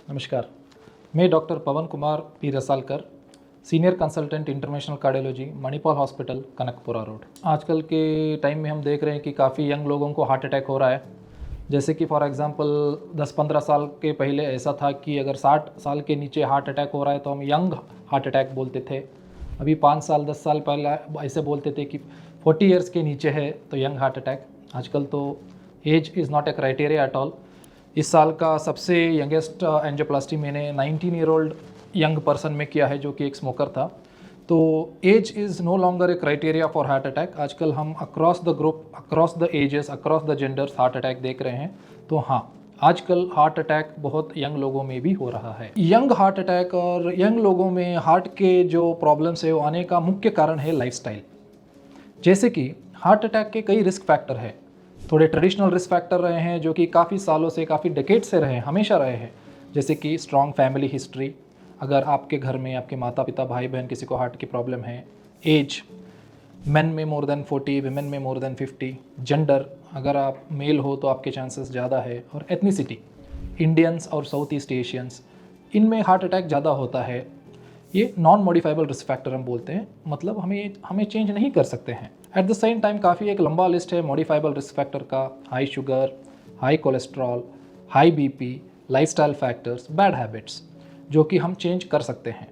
नमस्कार, मैं doctor Pawan Kumar P Rasalkar, senior consultant international cardiology, Manipal hospital, Kanakapura road. आजकल के टाइम में हम देख रहे हैं कि काफ़ी यंग लोगों को हार्ट अटैक हो रहा है। जैसे कि फॉर एग्जांपल 10-15 साल के पहले ऐसा था कि अगर 60 साल के नीचे हार्ट अटैक हो रहा है तो हम यंग हार्ट अटैक बोलते थे। अभी 5 साल 10 साल पहले ऐसे बोलते थे कि 40 ईयर्स के नीचे है तो यंग हार्ट अटैक। आजकल तो age is not a criteria at all. इस साल का सबसे यंगेस्ट एंजियोप्लास्टी मैंने 19 ईयर ओल्ड यंग पर्सन में किया है जो कि एक स्मोकर था। तो age is no longer a criteria for heart attack. आजकल हम across the group, across the ages, across the genders heart attack देख रहे हैं। तो हाँ, आजकल हार्ट अटैक बहुत यंग लोगों में भी हो रहा है। यंग हार्ट अटैक और यंग लोगों में हार्ट के जो प्रॉब्लम्स है वो आने का मुख्य कारण है लाइफस्टाइल। जैसे कि हार्ट अटैक के कई रिस्क फैक्टर हैं। थोड़े ट्रेडिशनल रिस्क फैक्टर रहे हैं जो कि काफ़ी सालों से, काफ़ी डिकेड से रहे हैं, हमेशा रहे हैं। जैसे कि स्ट्रॉन्ग फैमिली हिस्ट्री, अगर आपके घर में आपके माता पिता भाई बहन किसी को हार्ट की प्रॉब्लम है। एज, मेन में मोर देन 40, विमेन में मोर देन 50। जेंडर, अगर आप मेल हो तो आपके चांसेस ज़्यादा है। और एथनिसिटी, इंडियंस और साउथ ईस्ट एशियंस, इनमें हार्ट अटैक ज़्यादा होता है। ये नॉन मॉडिफाइबल रिस्क फैक्टर हम बोलते हैं, मतलब हमें चेंज नहीं कर सकते हैं। एट द सेम टाइम काफ़ी एक लंबा लिस्ट है मॉडिफाइबल रिस्क फैक्टर का। High sugar, high cholesterol, high BP, lifestyle factors, bad habits, जो कि हम चेंज कर सकते हैं।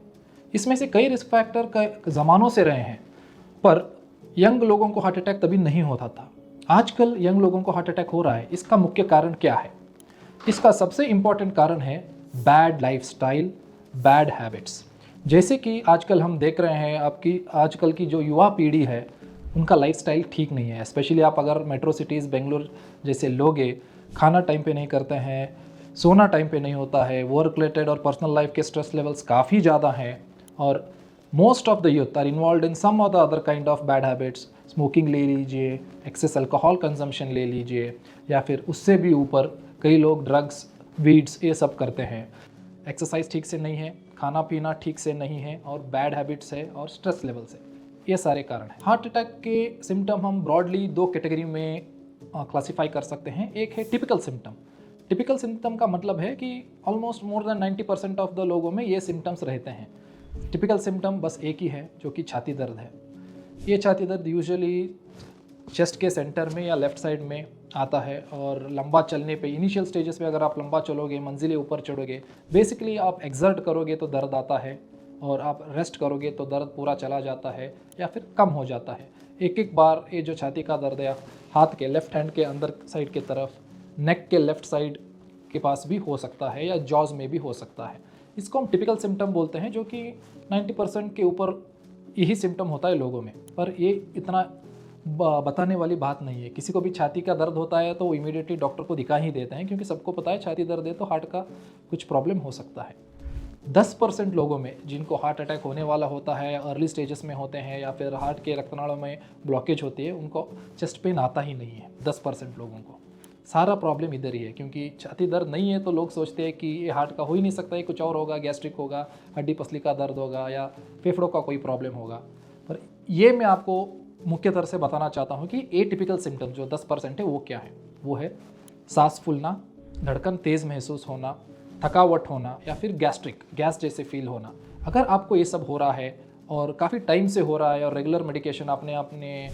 इसमें से कई रिस्क फैक्टर का ज़मानों से रहे हैं, पर यंग लोगों को हार्ट अटैक तभी नहीं होता था। आजकल यंग लोगों को हार्ट अटैक हो रहा है। इसका मुख्य कारण क्या है? इसका सबसे इम्पॉर्टेंट कारण है बैड लाइफस्टाइल, बैड हैबिट्स। जैसे कि आजकल हम देख रहे हैं आपकी आजकल की जो युवा पीढ़ी है उनका लाइफस्टाइल ठीक नहीं है। स्पेशली आप अगर मेट्रो सिटीज़ बेंगलोर जैसे लोगे, खाना टाइम पे नहीं करते हैं, सोना टाइम पे नहीं होता है, वर्क रिलेटेड और पर्सनल लाइफ के स्ट्रेस लेवल्स काफ़ी ज़्यादा हैं। और most of the youth are involve in some of the other kind of bad habits. Smoking ले लीजिए, एक्सेस अल्कोहल कंजम्पशन ले लीजिए, या फिर उससे भी ऊपर कई लोग ड्रग्स, वीड्स, ये सब करते हैं। एक्सरसाइज ठीक से नहीं है, खाना पीना ठीक से नहीं है, और बैड हैबिट्स है, और स्ट्रेस लेवल्स है। ये सारे कारण हैं। हार्ट अटैक के सिम्टम हम ब्रॉडली 2 कैटेगरी में क्लासीफाई कर सकते हैं। एक है टिपिकल सिम्टम। टिपिकल सिम्टम का मतलब है कि almost more than 90% of the लोगों में ये सिम्टम्स रहते हैं। टिपिकल सिम्टम बस एक ही है, जो कि छाती दर्द है। ये छाती दर्द यूजुअली चेस्ट के सेंटर में या लेफ्ट साइड में आता है, और लंबा चलने पे, इनिशियल स्टेजेस पे अगर आप लंबा चलोगे, मंजिलें ऊपर चढ़ोगे, बेसिकली आप एक्सर्ट करोगे तो दर्द आता है, और आप रेस्ट करोगे तो दर्द पूरा चला जाता है या फिर कम हो जाता है। एक एक बार ये जो छाती का दर्द है हाथ के लेफ्ट हैंड के अंदर साइड की तरफ, नेक के लेफ्ट साइड के पास भी हो सकता है, या जॉज में भी हो सकता है। इसको हम टिपिकल सिम्टम बोलते हैं, जो कि 90% के ऊपर यही सिम्टम होता है लोगों में। पर ये इतना बताने वाली बात नहीं है। किसी को भी छाती का दर्द होता है तो वो इमीडिएटली डॉक्टर को दिखा ही देते हैं, क्योंकि सबको पता है छाती दर्द है तो हार्ट का कुछ प्रॉब्लम हो सकता है। 10% लोगों में जिनको हार्ट अटैक होने वाला होता है, अर्ली स्टेजेस में होते हैं, या फिर हार्ट के रक्तनाड़ों में ब्लॉकेज होती है, उनको चेस्ट पेन आता ही नहीं है। 10% लोगों को सारा प्रॉब्लम इधर ही है, क्योंकि छाती दर्द नहीं है तो लोग सोचते हैं कि ये हार्ट का हो ही नहीं सकता, ये कुछ और होगा, गैस्ट्रिक होगा, हड्डी पसली का दर्द होगा, या फेफड़ों का कोई प्रॉब्लम होगा। पर ये मैं आपको मुख्य तरह से बताना चाहता हूँ कि एटिपिकल सिम्टम जो 10% है वो क्या है। वो है सांस फूलना, धड़कन तेज़ महसूस होना, थकावट होना, या फिर गैस जैसे फील होना। अगर आपको ये सब हो रहा है और काफ़ी टाइम से हो रहा है, और रेगुलर मेडिकेशन आपने अपने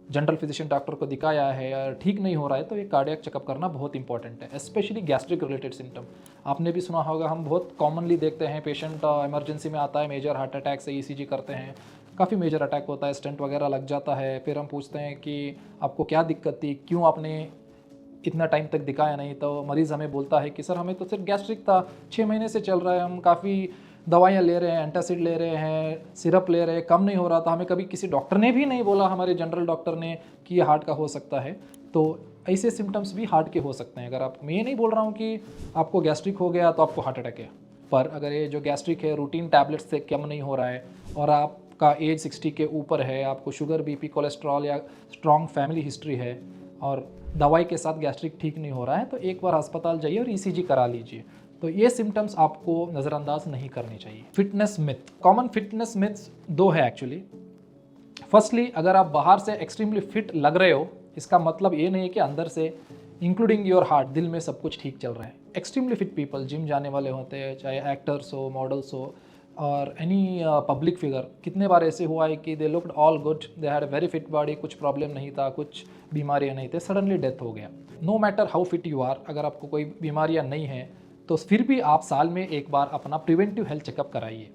जनरल फिजिशियन डॉक्टर को दिखाया है या ठीक नहीं हो रहा है, तो ये कार्डियक चेकअप करना बहुत इंपॉर्टेंट है। स्पेशली गैस्ट्रिक रिलेटेड सिम्टम आपने भी सुना होगा, हम बहुत कॉमनली देखते हैं, पेशेंट इमरजेंसी में आता है मेजर हार्ट अटैक से, ईसीजी करते हैं, काफ़ी मेजर अटैक होता है, स्टेंट वगैरह लग जाता है। फिर हम पूछते हैं कि आपको क्या दिक्कत थी, क्यों आपने इतना टाइम तक दिखाया नहीं, तो मरीज़ हमें बोलता है कि सर हमें तो सिर्फ गैस्ट्रिक था, 6 महीने से चल रहा है, हम काफ़ी दवाइयाँ ले रहे हैं, एंटासिड ले रहे हैं, सिरप ले रहे हैं, कम नहीं हो रहा था, हमें कभी किसी डॉक्टर ने भी नहीं बोला, हमारे जनरल डॉक्टर ने, कि ये हार्ट का हो सकता है। तो ऐसे सिम्टम्स भी हार्ट के हो सकते हैं। अगर मैं ये नहीं बोल रहा हूँ कि आपको गैस्ट्रिक हो गया तो आपको हार्ट अटैक है, पर अगर ये जो गैस्ट्रिक है रूटीन टैबलेट्स से कम नहीं हो रहा है, और आपका एज 60 के ऊपर है, आपको शुगर, बीपी, कोलेस्ट्रॉल या स्ट्रॉन्ग फैमिली हिस्ट्री है, और दवाई के साथ गैस्ट्रिक ठीक नहीं हो रहा है, तो एक बार अस्पताल जाइए और ईसीजी करा लीजिए। तो ये सिम्टम्स आपको नज़रअंदाज नहीं करनी चाहिए। Fitness myth, common fitness myths 2 है एक्चुअली। फर्स्टली, अगर आप बाहर से एक्सट्रीमली फिट लग रहे हो, इसका मतलब ये नहीं है कि अंदर से इंक्लूडिंग योर हार्ट, दिल में सब कुछ ठीक चल रहा है। एक्सट्रीमली फिट पीपल, जिम जाने वाले होते हैं, चाहे एक्टर्स हो, मॉडल्स हो और एनी पब्लिक फिगर, कितने बार ऐसे हुआ है कि they looked all good, they had a very fit body, कुछ प्रॉब्लम नहीं था, कुछ बीमारियां नहीं थे, सडनली डेथ हो गया। No matter how fit you are, अगर आपको कोई बीमारियां नहीं हैं तो फिर भी आप साल में एक बार अपना प्रिवेंटिव हेल्थ चेकअप कराइए।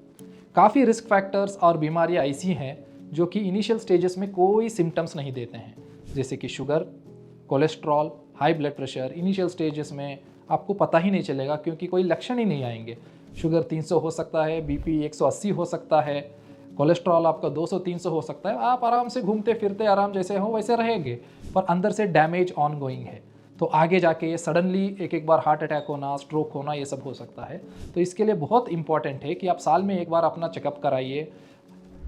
काफ़ी रिस्क फैक्टर्स और बीमारियां ऐसी हैं जो कि इनिशियल स्टेजेस में कोई सिम्टम्स नहीं देते हैं, जैसे कि sugar, cholesterol, high blood pressure. Initial stages में आपको पता ही नहीं चलेगा क्योंकि कोई लक्षण ही नहीं आएंगे। शुगर 300 हो सकता है, बीपी 180 हो सकता है, कोलेस्ट्रॉल आपका 200-300 हो सकता है। आप आराम से घूमते फिरते आराम जैसे हो वैसे रहेंगे, पर अंदर से डैमेज ऑन गोइंग है, तो आगे जाके ये सडनली एक बार हार्ट अटैक होना, स्ट्रोक होना, ये सब हो सकता है। तो इसके लिए बहुत इंपॉर्टेंट है कि आप साल में एक बार अपना चेकअप कराइए।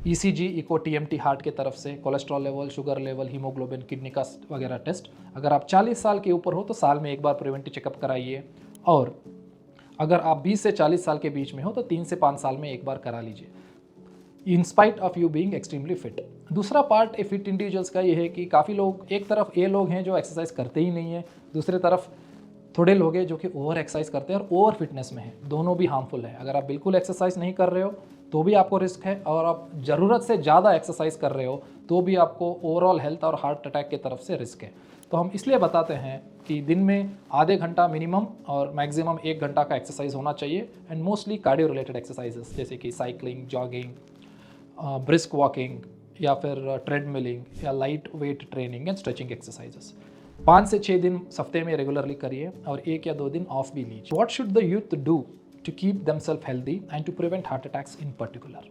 ईसीजी, इको, टीएमटी हार्ट के तरफ से, cholesterol level, sugar level, haemoglobin, kidney का वगैरह टेस्ट। अगर आप 40 साल के ऊपर हो तो साल में एक बार प्रिवेंटिव चेकअप कराइए, और अगर आप 20 से 40 साल के बीच में हो तो 3 से 5 साल में एक बार करा लीजिए, in spite of you being extremely fit. दूसरा पार्ट ए फिट इंडिविजुअल्स का ये है कि काफ़ी लोग, एक तरफ ये लोग हैं जो एक्सरसाइज करते ही नहीं है, दूसरे तरफ थोड़े लोग हैं जो कि ओवर एक्सरसाइज करते हैं और ओवर फिटनेस में है। दोनों भी हार्मफुल है। अगर आप बिल्कुल एक्सरसाइज नहीं कर रहे हो तो भी आपको रिस्क है, और आप ज़रूरत से ज़्यादा एक्सरसाइज कर रहे हो तो भी आपको ओवरऑल हेल्थ और हार्ट अटैक की तरफ से रिस्क है। तो हम इसलिए बताते हैं कि दिन में आधे घंटा मिनिमम और मैक्सिमम 1 घंटा का एक्सरसाइज होना चाहिए, and mostly cardio related exercises जैसे कि साइकिलिंग, जॉगिंग, ब्रिस्क वॉकिंग या फिर ट्रेडमिलिंग या light weight training and stretching exercises 5 से 6 दिन हफ्ते में रेगुलरली करिए, और 1 या 2 दिन ऑफ भी लीजिए। What should the youth do to keep themselves healthy and to prevent heart attacks in particular?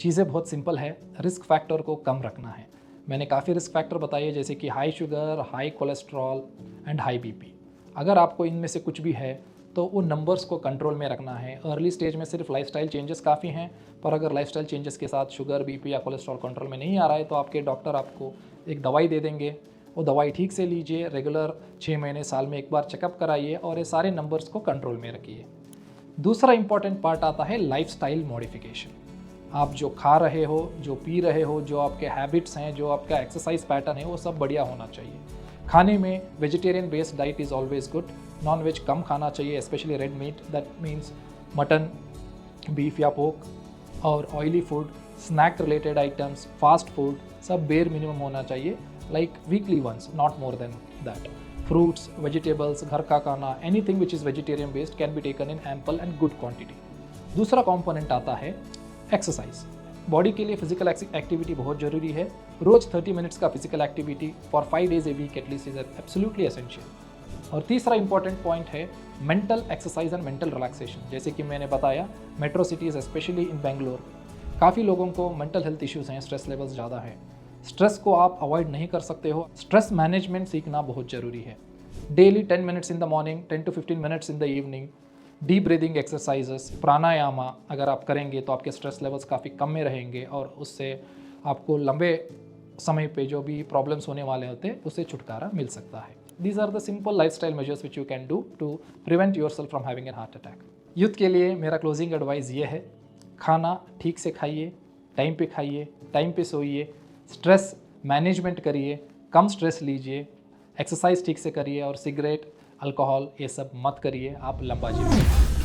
चीज़ें बहुत सिंपल है, रिस्क फैक्टर को कम रखना है। मैंने काफ़ी रिस्क फैक्टर बताए जैसे कि high sugar, high cholesterol and high BP. अगर आपको इनमें से कुछ भी है तो वो नंबर्स को कंट्रोल में रखना है। अर्ली स्टेज में सिर्फ लाइफस्टाइल चेंजेस काफ़ी हैं, पर अगर लाइफस्टाइल चेंजेस के साथ शुगर, बीपी या कोलेस्ट्रॉल कंट्रोल में नहीं आ रहा है तो आपके डॉक्टर आपको एक दवाई दे देंगे। वो दवाई ठीक से लीजिए, रेगुलर 6 महीने, साल में एक बार चेकअप कराइए और ये सारे नंबर्स को कंट्रोल में रखिए। दूसरा इंपॉर्टेंट पार्ट आता है लाइफस्टाइल मॉडिफिकेशन। आप जो खा रहे हो, जो पी रहे हो, जो आपके हैबिट्स हैं, जो आपका एक्सरसाइज पैटर्न है, वो सब बढ़िया होना चाहिए। खाने में vegetarian based diet is always good. Non veg कम खाना चाहिए, specially red meat, that means mutton, beef या पोर्क, और oily food, snack related items, fast food, सब बेर मिनिमम होना चाहिए, like weekly once, not more than that. Fruits, vegetables, घर का खाना, anything which is vegetarian based can be taken in ample and good quantity. दूसरा component आता है exercise. Body के लिए फिजिकल एक्टिविटी बहुत ज़रूरी है। रोज 30 मिनट्स का physical activity for 5 days a week at least is absolutely essential. और तीसरा इंपॉर्टेंट पॉइंट है mental exercise and mental relaxation. जैसे कि मैंने बताया, metro cities specially in Bangalore काफ़ी लोगों को मेंटल हेल्थ इश्यूज़ हैं, स्ट्रेस लेवल्स ज़्यादा है। स्ट्रेस को आप अवॉइड नहीं कर सकते हो, स्ट्रेस मैनेजमेंट सीखना बहुत ज़रूरी है। Daily 10 minutes in the morning, 10 to 15 minutes in the evening, deep breathing exercises, प्राणायामा अगर आप करेंगे तो आपके स्ट्रेस लेवल्स काफ़ी कम में रहेंगे, और उससे आपको लंबे समय पे जो भी प्रॉब्लम्स होने वाले होते हैं उससे छुटकारा मिल सकता है। These are the simple lifestyle measures which you can do to prevent yourself from having an heart attack. Youth के लिए मेरा क्लोजिंग एडवाइस ये है, खाना ठीक से खाइए, टाइम पे खाइए, टाइम पे सोइए, स्ट्रेस मैनेजमेंट करिए, कम स्ट्रेस लीजिए, एक्सरसाइज ठीक से करिए, और सिगरेट, अल्कोहल ये सब मत करिए, आप लंबा जीवन।